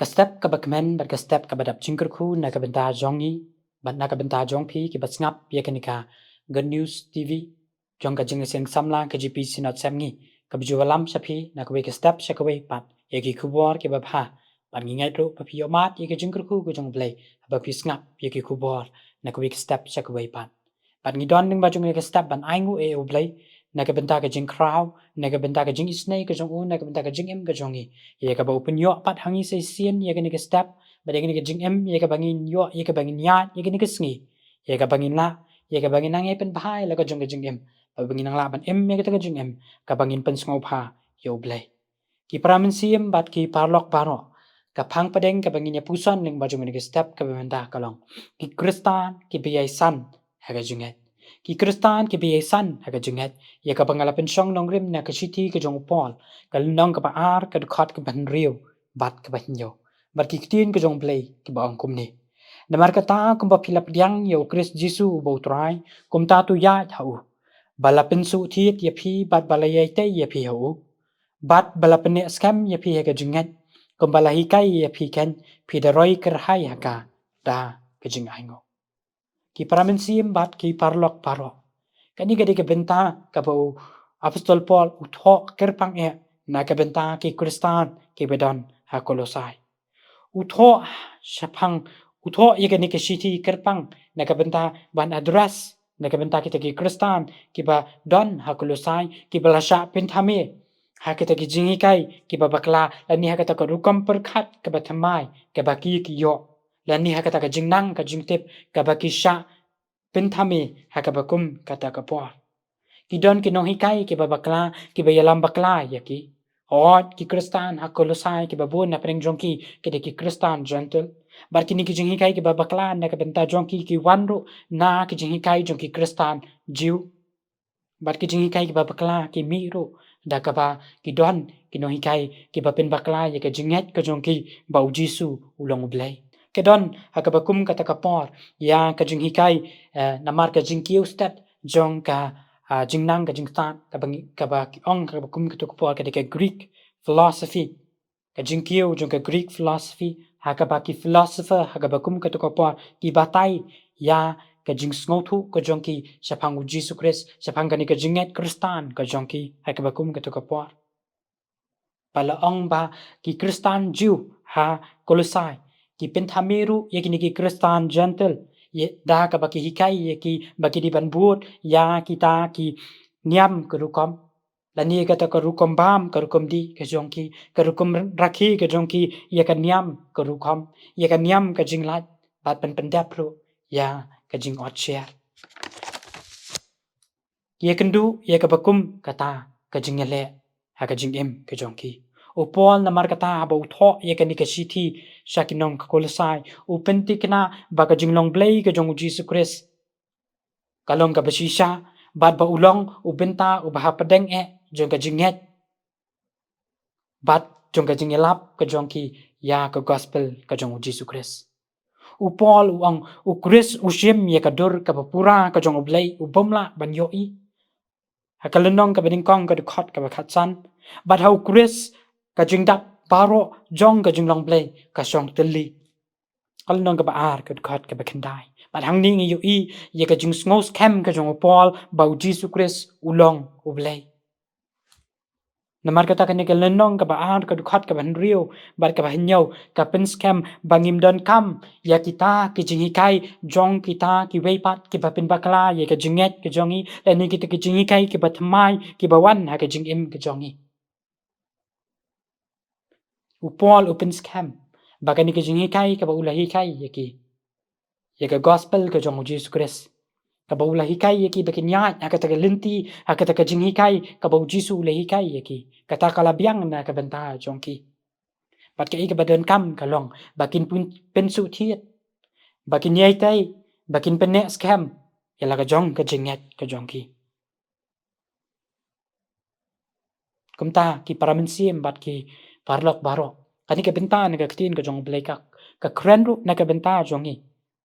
step ka bakmen bat ka step ka badap jingkerku na ka benta jongi bat na ka benta jongpi ki bat ngap ye kenika good news tv jong ka jing seng samla ka gp sinot samngi ka bjuwalam sapi na ka we ka step shakaway pat ye ki kubor ki bapha bat ngai tro papi omat ye ka jingkerku ko jong play ba pi ngap ye ki kubor na ka we ka step shakaway pat bat ngi don ning ba jong ye ka step ban aingu e o play na ka benta ka jing crow na ka benta ka jing isnei ka jong u na ka benta ka jing em ka jongi ye ka ba open yo pat hangi se sien ye ka ni ka step ba de ni ka jing em ye ka bangin yo ye ka bangin ya ye ka ni ka sngi ye ka bangin la ye ka bangin nang e pen bhai la ka jong ka jing em ba bangin nang la ban em ye ka ta ka jing em ka bangin pen sngo pha yo play ki pramin siem bat ki parlok paro ka phang padeng ka bangin ya puson ning ba jong ni ka step ka benda ka long ki kristan ki bi san ha ka jing ki kristan ki bi san ha ka jing ye ka bangala pen song nong rim na ka shiti ka jong pol ka nong ka ba ar ka khot ka ban riu bat ka ban yo bat ki tin ka jong play ki ba ong kum ni na mar ka ta kum ba philap diang yo kris jisu bo trai kum ta tu ya thau bala pen su thiet ye phi bat bala ye te ye phi ho bat bala pen scam ye phi ka jing kum bala hi kai ye phi ken phi da roi ker hai ha ka da ka jing ai ngo ki paramen sim bat ki parlok paro kani gadi ka benta ka bo apostol paul utho kerpang e na ka benta ki kristan ki bedon ha kolosai utho shapang utho ye kani ka shiti kerpang na ka benta ban address na ka benta kita ki kristan ki ba don ha kolosai ki bala sha pentame ha kita ki jingi kai ki ba bakla lani ha kata ka rukam perkhat ka ba thamai ka ba ki yo lani ha kata ka jingnang ka jingtep ka ba ki sha pentame ha ka ba kum kata ka por ki don ki no hikai ki ba bakla ki ba yalam bakla ya ki ot ki kristan ha kolosai ki ba bun na preng jongki ki kristan gentle bar ki ni ki jing hikai ki ba bakla na ka benta jongki ki wanro na ki jing hikai jongki kristan jiu bar ki jing hikai ki ba bakla ki miro da ka ba ki don ki no hikai ki ba pen bakla ya ka jinget ka jongki ba jisu ulong blai ke don ha ka ba kum kata ka por ya ka jing hikai namar ka jing kiu step jong ka jingnang ka jingstan ka ba ong ka ba kum ka to por ka Greek philosophy ka jingkiu jong ka Greek philosophy ha ka ba ki philosopher ha ka ba kum ka to por ki batai ya ka jing sngotu ka jong ki shapang Jesus Christ shapang ka ni ka jinget kristan ka jong ki ha ka ba kum ka to por pala ong ba ki kristan Jew ha kolosai ki penthameru ye ki ni ki kristan gentle ye da ka ba ki hikai ye ki ba ki di ban buot ya kita ki niam ka rukom lani ka ta ka rukom bam ka rukom di ka jongki ka rukom rakhi ka jongki ye ka niam ka rukom ye ka niam ka jinglat bat pen pendap ro ya ka jing ot share ye kendu ye ka bakum kata ka jingele ha ka jing em ka jongki o pol na mar kata ba utho ye ka ni ka shithi shakinong ka kolosai o pentikna ba ka jinglong blai ka jong Jesus Christ kalong ka basisha bat ba ulong u benta u ba padeng e jong ka jinget bat jong ka jingelap ka jong ki ya ka gospel ka jong Jesus Christ u Paul u ang u Chris u shim ye ka dur ka pura ka jong blai u bomla ban yo i ha ka lenong ka beding kong ka khot ka khat san bat how Chris ka jingdap baro jong ka jinglong blai ka shong teli kal nong ka ba ar ka khot ka ba khandai bat hang ning yu i ye ka jing ngos kem ka jong Paul ba Jesus Christ ulong u blai namar kata kani ka lenong ka ba ar ka khot ka ban rio bar ka ba hinyo ka pen scam bangim don kam ya kita ki jingi kai jong kita ki weipat ki ba pen bakla ye ka jinget ka jongi lani kita ki jingi kai ki ba thamai ki ba wan ha ka jing im ka jongi u Paul open scam bakani ki jingi kai ka ba ulahi kai ye ka gospel ka jong Jesus Christ ka ba ulahi kai ye ki bakin ya ka ta linti ka ta jingi kai ka ba jisu ulahi kai ye ki kata kala biang na ka benta jongki bat ka ik badan kam kalong bakin pun pensu thiet bakin yai tai bakin penne scam yala ka jong ka jinget ka jongki kumta ki paraminsim bat ki parlok baro kani ka benta na ka tin ka jong blai ka krenru na ka benta jongi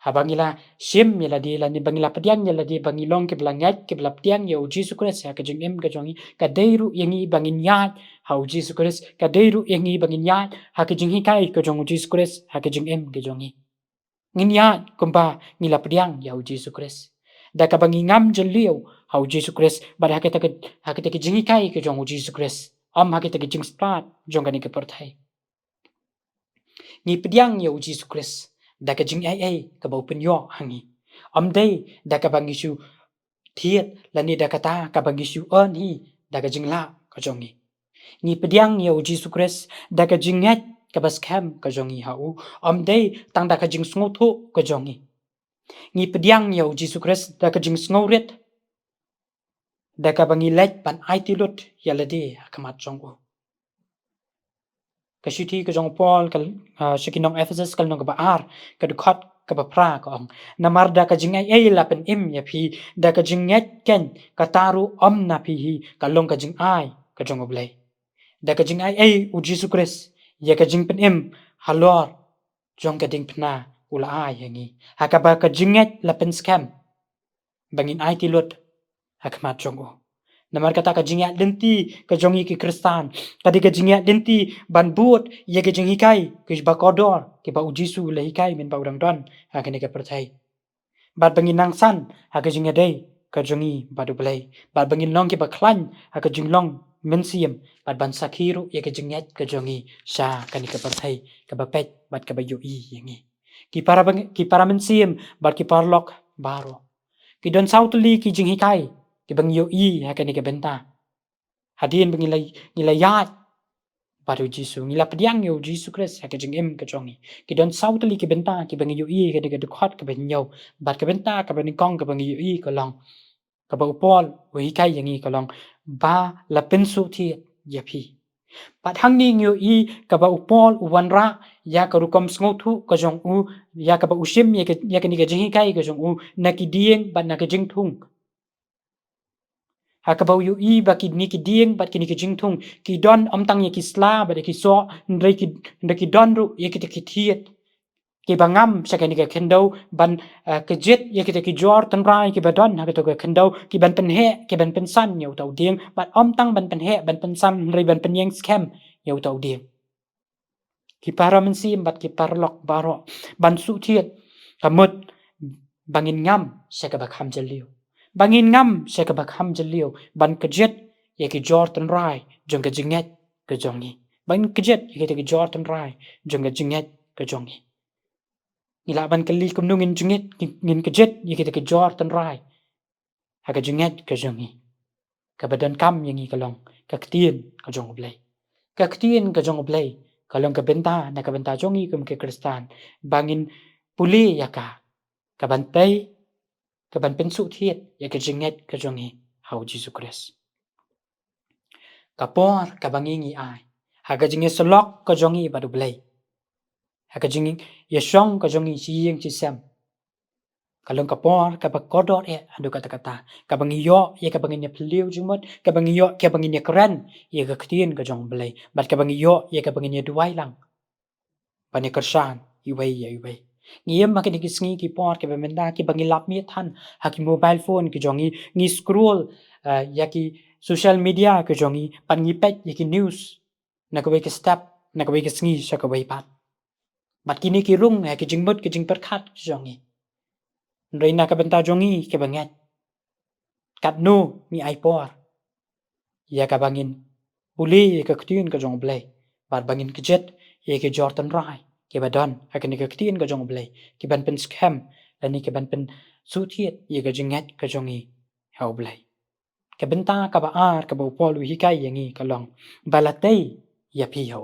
Habangila sim yala di la ni bangila pediang yala di bangilong ke belangat ke belap tiang ya uji sukres ya ke jengem ke jongi ka deiru yangi bangin yat ha uji sukres ka deiru yangi bangin yat ha ke jenghi kai ke jong uji sukres ha ke jengem ke jongi ngin yat kumpa ngila pediang ya uji sukres da ka bangi ngam jeliu ha uji sukres bar ha ke te jenghi kai ke jong uji sukres ha ke te jeng start jong ka ni ke perthai ni pediang ya uji sukres da ka jing ai ka bau pen yo hangi dei da ka bangisu thiet la ni da ka ta ka bangisu on hi da ka jing la ka jongi ni pediang ya uji sukres da ka jing ngat ka bas kham ka jongi hau dei tang da ka jing sngo thu ka jongi ni pediang ya uji sukres da ka jing sngo ret da ka bangi let pan ai ti lut ya la de ka mat jongo ka shuti ka jong Paul ka shikinong Ephesus ka nong ba ar ka dukhat ka ba pra ka ong namar da ka jingai ei la pen im ya phi da ka jingat ken ka taru na phi hi ka long ka jing ai ka jong oblai da ka jingai ei u Jesus Christ ya ka jing pen im halor jong ka ding pna ula ai hangi ha ka ba ka jingat la pen scam bangin ai ti lut ha ka mat jong o namar kata ka jingya denti ka jongi ki kristan kadi ka jingya denti ban buot ye ka jingi kai ki ba kodor ki ba ujisu le kai min ba udang don ha ka ne ka perthai bat bangin nang san ha ka jingya dei ka jongi ba du blai bat bangin long ki ba klan ha ka jing long min siam bat ban sakhiru ye ka jingya ka jongi sha ka ne ka perthai ka ba pet bat ka ba yu i yangi ki para min siam bat ki parlok baro ki don sautuli ki jingi kai ki bang yo i ha ka ni ka benta hadin bang ngila yat baru jisu ngila pediang yo jisu kres ha ka jing em ka jongi ki don sautali ki benta ki bang yo i ka de ka dukhat ka ben yo bat ka benta ka ben kong ka bang yo i ka long ka ba upol wi kai yangi ka long ba la pensu thi ya phi pat hang ni yo i ka ba upol uwan ra ya ka rukom sngo thu ka jong u ya ka ba ushim ya ka ni ka jing kai ka jong u na ki dieng ba na ka jing thung hakabau yu i ba ki ni ki dieng bat ki ni ki jingthung ki don tang ye ki sla ba de ki so ndre ki don ru ye ki te ki thiet ki bangam sa ka ni ka khendo ban ke jet ye ki te ki jor tan rai ki ba don ha ka to ka khendo ki ban pen he ki ban pen san yo tau dieng bat tang ban pen he ban pen san ndre ban pen yeng scam yo tau dieng ki para men sim bat ki parlok baro ban su thiet kamut bangin ngam sa ka ba kham jeliu bangin ngam sa ka ba kham jeliu ban ka jet ye ki jor tan rai jong ka jinget ka jongi ban ka jet ye ki jor tan rai jong ka jinget ka jongi ila ban ka li kum nu ngin jinget ngin ka jet ye ki jor tan rai ha ka jinget ka jongi ka badan kam yangi ka long ka ktien ka jong blai ka ktien ka jong blai ka long ka benta na ka benta jongi kum ke kristan bangin puli ya ka bantai ka ban pen su thiet ya ka jinget ka jongi hau Jesus Christ kapor ka bangi ngi ai ha ka jingi solok ka jongi ba du blai ha ka jingi ye shong ka jongi chi yeng chi sem kalong kapor ka ba kodor adu kata kata ka bangi yo ye ka bangi ne pliu jumot ka bangi yo ka bangi ne kran ye ka ktien ka jong blai bat ka bangi yo ye ka bangi ne duai lang ba ne kersan i wei ye wei ngiem ma ki sngi ki por ke bemenda ki bangi lap mi than ha ki mobile phone ki jongi ngi scroll ya ki social media ke jongi pan ngi pet ye ki news na ko ke step na ko ke sngi sha ko bai pat bat ki ni ki rung ha ki jingmut ki jing per khat jongi ndoi na ka benta jongi ke banget kat no ni ai por ya ka bangin puli ka ktien ka jong blai bat bangin ki jet ye ki jortan rai ki badon ha ki ka ktien ka jong blai ki ban pen scam la ni ki ban pen su thiet ye ka jinget ka jongi hau blai ka benta ka ba ar ka ba pol wi kai yangi ka long balatei ya phi ho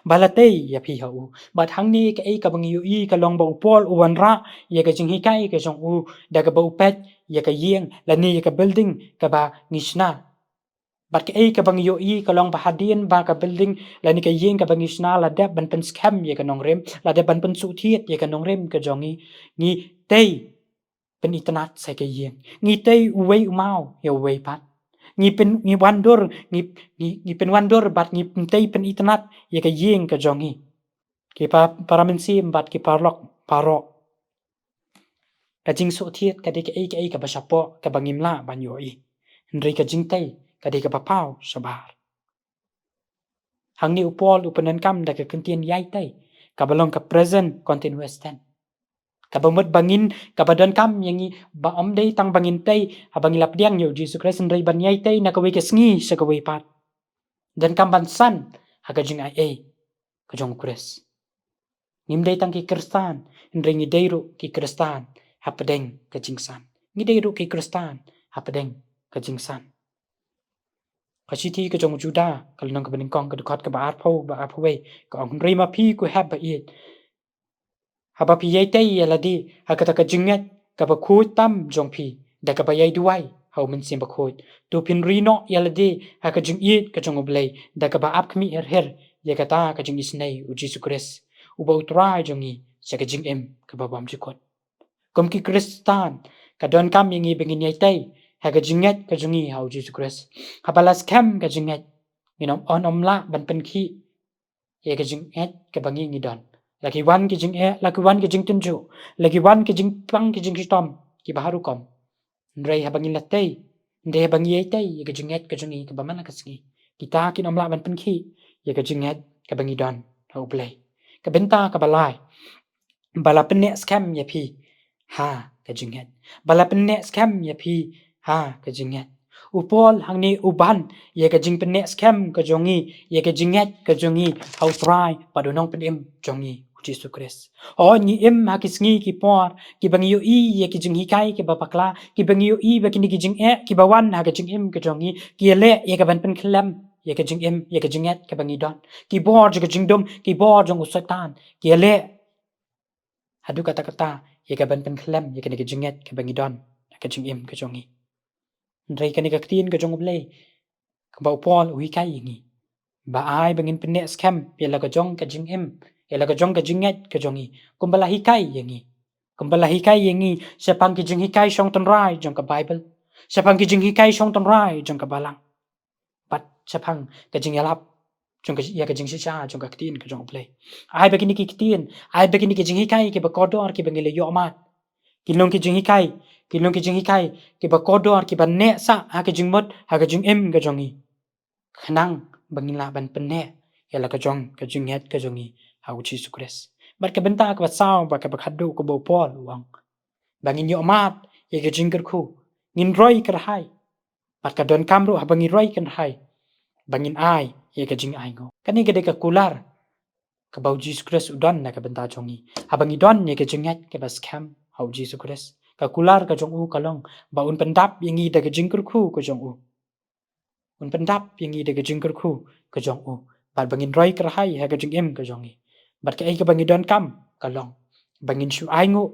balatei ya phi ho bat hang ni ka ei ka bang yu i ka long ba pol uwan ra ye ka jing hi kai ka jong u da ka ba pet ye ka yeng la ni ka building ka ba ngishna bat ka ei ka bang yo i ka long ba hadien ba ka building la ni ka yeng ka bang ngishna la de ban pen scam ye ka nong rem la de ban pen su thiet ye ka nong rem ka jongi ngi tei pen itanat sai ka yeng ngi tei uwei umau ye uwei pat ngi wandor ngi pen wandor bat ngi tei pen itanat ye ka yeng ka jongi ki pa para men sim bat ki parlok paro ka jing so thiet ka de ka ai ka ba sapo ka bangim la ban yo i nri ka jing tei ka de ka ba pau sabar hang ni upol upanan kam da ka kentien yai tei ka balong ka present continuous tense ka bamut bangin ka badan kam yangi ba om dei tang bangin tei abangi lap diang yo Jesus Christ nri ban yai tei na ka we ka sngi sa ka we pat dan kam ban san ha ka jing ai ka jong Christ nim dei tang ki kristan nri ngi dei ru ki kristan ha pedeng ka jing san ngi dei ru ki kristan ha pedeng ka jing san ka chi thi ka jong juda ka nong ka bening kong ka khot ka ba ar pho we ka ong nri ma phi ku have ba it haba pi yai tei yala di hakata ka jinget ka ba khu tam jong phi da ka ba yai duai hau min sim ba khoi tu pin rino yala di haka jing it ka jong oblei da ka ba ap khmi her ye ka ta ka jing isnei u Jesus Christ u ba utrai jongi sa ka jing em ka ba bam jikot kom ki kristan ka don kam yangi bengin yai tei haka jinget ka jongi hau Jesus Christ habalas kem ka jinget minom on omla ban pen khi ye ka jinget ka bangi ngi don lagi wan ki jing lagi wan ki jing tunju lagi wan ki jing pang ki jing tom ki baharu kom ndrei habangin latei ndrei habangi yetei ye ka jinget ka jungi ka bamana ka singi kita ki nomla ban penki ye ka jinget ka bangi don ha uplay ka benta ka balai bala penne scam ye phi ha ka jinget bala penne scam ye phi ha ka jinget upol hangni uban ye ka jing penne scam ka jongi ye ka jinget ka jongi how try padonong penem jongi Jesus Christ o ni em ha ki sngi ki por ki bangi yo i ye ki jing hikai ki bapakla ki bangi yo i ba ki ni ki jing ki bawan ha ka jing em ka jongi ki le ye ka ban pen khlem ye ka jing em ye ka jinget ka bangi don ki bor ka jing dom ki bor jong usatan ki le hadu kata ye ka ban pen khlem ye ka ni ki jinget ka bangi don ka jing em ka jongi ndrei ka ni ka tin ka jong oblei ka ba pol ui kai ngi ba ai bangin penne scam ye la ka jong ka jing em ye la ka jong ka jinget ka jongi kumbala hikai yengi kumbala hikai yengi sepang ki jing hikai shong ton rai jong ka bible sepang ki jing hikai shong ton rai jong ka balang pat sepang ka jing yalap jong ka ya ka jing sha jong ka tin ka jong play ai begini ki tin ai begini ki jing hikai ki ba kodor ki bangile yo mat ki long ki jing hikai ki long ki jing hikai ki ba kodor ki ba ne sa ha ka jing mot ha ka jing em ka jongi khnang bangila ban penne yala ka jong ka jinget ka jongi ha u Jesus Christ bat ka benta ka sao ba ka khadu ko bo pol wang bangin yo mat ye ka jing khu ngin roi ka hai bat ka don kamru ha bangin roi kan hai bangin ai ye ka jing ai ngo kani ka de ka kular ka ba Jesus Christ udon na ka benta jongi ha bangi don ye ka jinget ka ba scam ha u Jesus Christ ka kular ka jong u kalong ba un pendap yengi da ka jing khu ko jong u un pendap yengi de ka jing khu ka jong u bat bangin roi ka hai ha ka jing em ka jongi bat ka ai ka bangin don kam ka long bangin shu ai ngu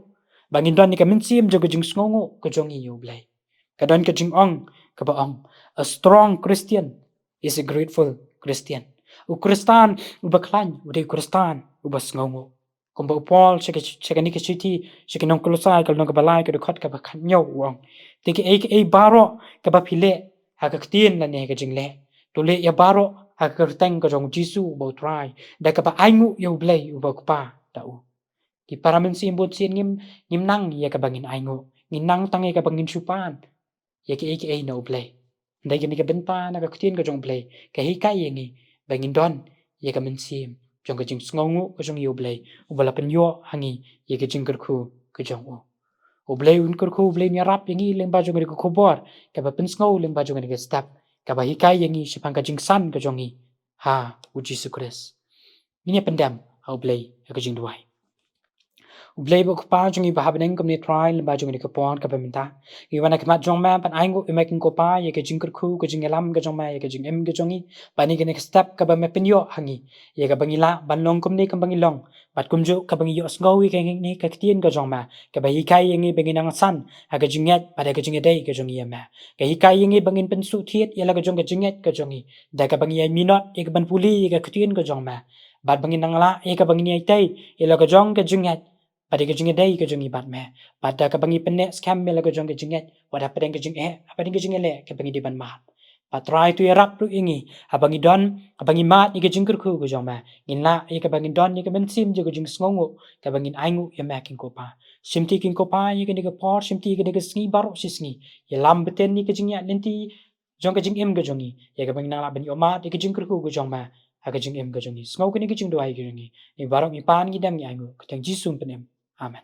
bangin don ni ka min sim jo ka jing sngongo ka jongi yu blai ka don ka jing ong ka ba ong a strong Christian is a grateful Christian u kristan u ba klan u de kristan u ba sngongo kumba Paul cheka ni ka chiti cheka nong kolosai ka nong ka balai ka khot ka ba khanyo wong te ki ai baro ka ba phile ha ka tin la ne ka jingle to le ya baro ha ka teng ka jong jisu bo try da ka ba aingu yo blai u ba pa da u ki paramen sim bot sin ngim nang ya ka bangin aingu ngin nang tang ya ka bangin chupan ya ki ai no blai dai ki ni ka benta na ka tin ka jong blai ka hi kai yengi bangin don ya ka men sim jong ka jing sngongu ka jong yo blai u bala pen yo hangi ya ka jing khu ka jong u oblay un kurku oblay ni rap yangi lengba jong ni ko bor ka ba pins ngau lengba jong ni step ka ba hikai yangi sipang ka jing san ka jongi ha u Jesus Christ ni pendam oblay ka jing duai oblay bo pa jong i ba habneng kom ni trial lengba jong ni ko pon ka ba minta i wana ka ma jong ma pan aingo i making ko pa ye ka jing kurku ka jing lam ka jong ma ye ka jing em ka jongi ba ni ka step ka ba me pen yo hangi ye ka bangila ban long kom ni kam bangilong bat kum jo ka bangi yo sngo wi ka ni ka tien ka jong ma ka ba hikai yangi bangin ang san ha ka jinget pada ka jinget dai ka jongi ma ka hikai yangi bangin pen su thiet yala ka jong ka jinget ka jongi da ka bangi ai minot ye ka ban puli ka tien ka jong ma bat bangin ang la ye ka bangin ai tai yala ka jong ka jinget pada ka jinget dai ka jongi bat me pada ka bangi pen scam yala ka jong ka jinget wada pada ka jing pada ka jinget le ka bangi di ban ma patrai tu yarap tu ingi abangi don abangi mat ni ka jing kur khu ka jong ma ngin la ye ka bangin don ye ka ben sim je ka jing sngongo ka bangin aingu ye making ko pa simti king ko pa ye ke por simti ke sngi baro sisngi ye lam beten ni ke jing ya lenti jong ke jing em ke jongi ye ke bang na la ben yo ma ke jing ku jong ma ha ke jing em ke jongi smau ke ni ke jing do ai ke jongi ni baro ni pan gi dam ni angu ke jing jisum penem amen